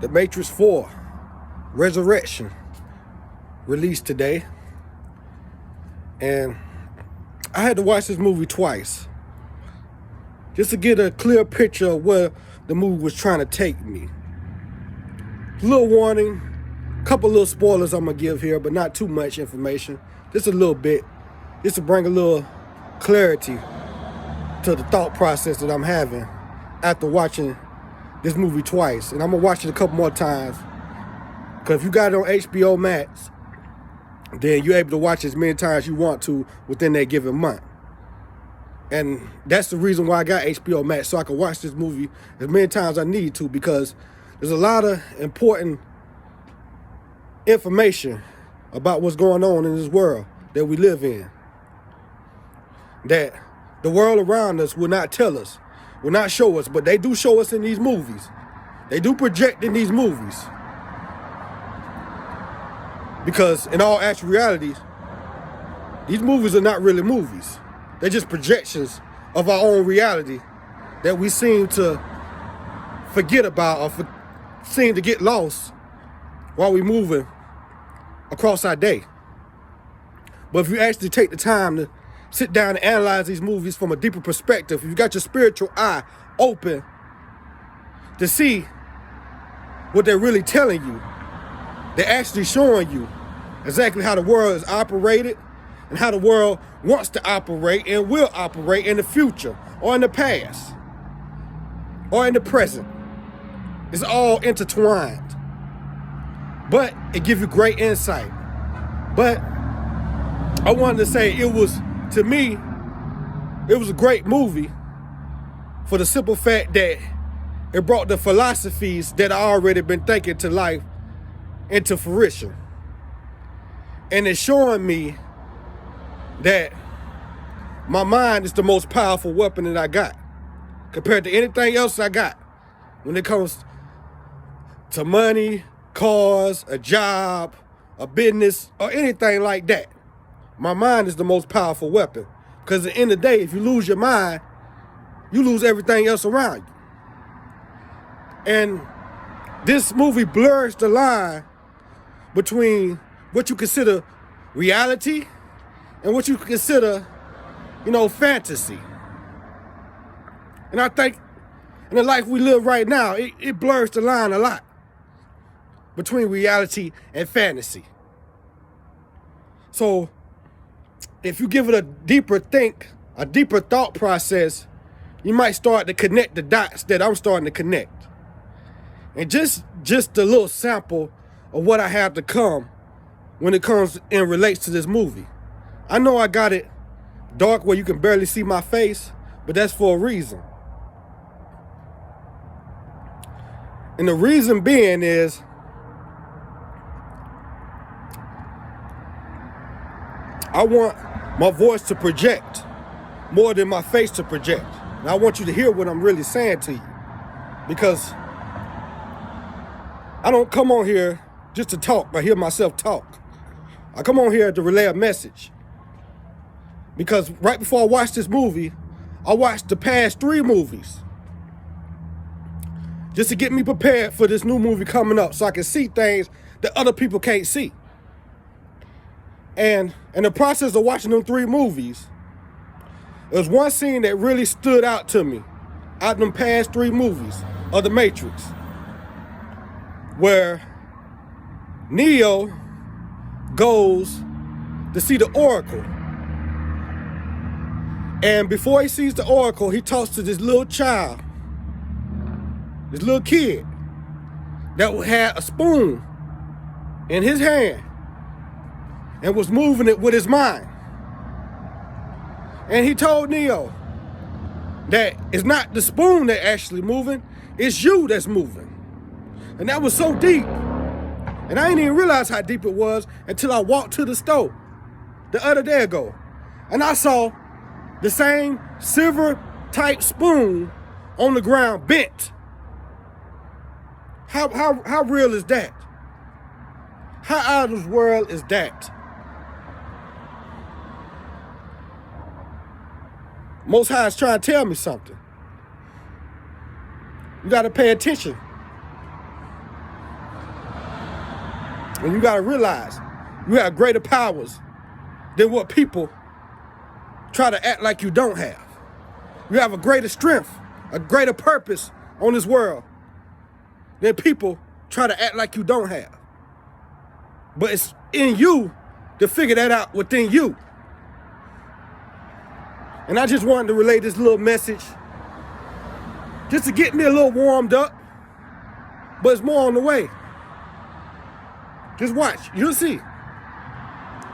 The Matrix 4 Resurrection released today. And I had to watch this movie twice just to get a clear picture of where the movie was trying to take me. Little warning, a couple little spoilers I'm gonna give here, but not too much information. Just a little bit, just to bring a little clarity to the thought process that I'm having after watching this movie twice. And I'm gonna watch it a couple more times, because if you got it on HBO Max, then you're able to watch as many times you want to within that given month. And that's the reason why I got HBO Max, so I can watch this movie as many times as I need to, because there's a lot of important information about what's going on in this world that we live in that the world around us will not tell us, will not show us, but they do show us in these movies. They do project in these movies. Because in all actual reality, these movies are not really movies. They're just projections of our own reality that we seem to forget about or seem to get lost while we're moving across our day. But if you actually take the time to sit down and analyze these movies from a deeper perspective, if you got your spiritual eye open to see what they're really telling you, they're actually showing you exactly how the world is operated and how the world wants to operate and will operate in the future or in the past or in the present. It's all intertwined. But it gives you great insight. But I wanted to say to me, it was a great movie for the simple fact that it brought the philosophies that I already been thinking to life into fruition. And it's showing me that my mind is the most powerful weapon that I got compared to anything else I got when it comes to money, cars, a job, a business, or anything like that. My mind is the most powerful weapon, because at the end of the day, if you lose your mind, you lose everything else around you. And this movie blurs the line between what you consider reality and what you consider, fantasy. And I think in the life we live right now, it blurs the line a lot between reality and fantasy. So if you give it a deeper thought process, you might start to connect the dots that I'm starting to connect. And just a little sample of what I have to come when it comes and relates to this movie. I know I got it dark where you can barely see my face, but that's for a reason. And the reason being is I want my voice to project more than my face to project. And I want you to hear what I'm really saying to you, because I don't come on here just to talk or hear myself talk. I come on here to relay a message. Because right before I watched this movie, I watched the past 3 movies just to get me prepared for this new movie coming up, so I can see things that other people can't see. And in the process of watching them 3 movies, there's one scene that really stood out to me out of them past 3 movies of The Matrix, where Neo goes to see the Oracle. And before he sees the Oracle, he talks to this little child, this little kid that had a spoon in his hand and was moving it with his mind. And he told Neo that it's not the spoon that's actually moving, it's you that's moving. And that was so deep. And I didn't even realize how deep it was until I walked to the store the other day ago. And I saw the same silver type spoon on the ground bent. How real is that? How out of this world is that? Most High is trying to tell me something. You got to pay attention And you gotta realize you have greater powers than what people try to act like you don't have. You have a greater strength, a greater purpose on this world than people try to act like you don't have. But it's in you to figure that out within you. And I just wanted to relay this little message just to get me a little warmed up, but it's more on the way. Just watch, you'll see.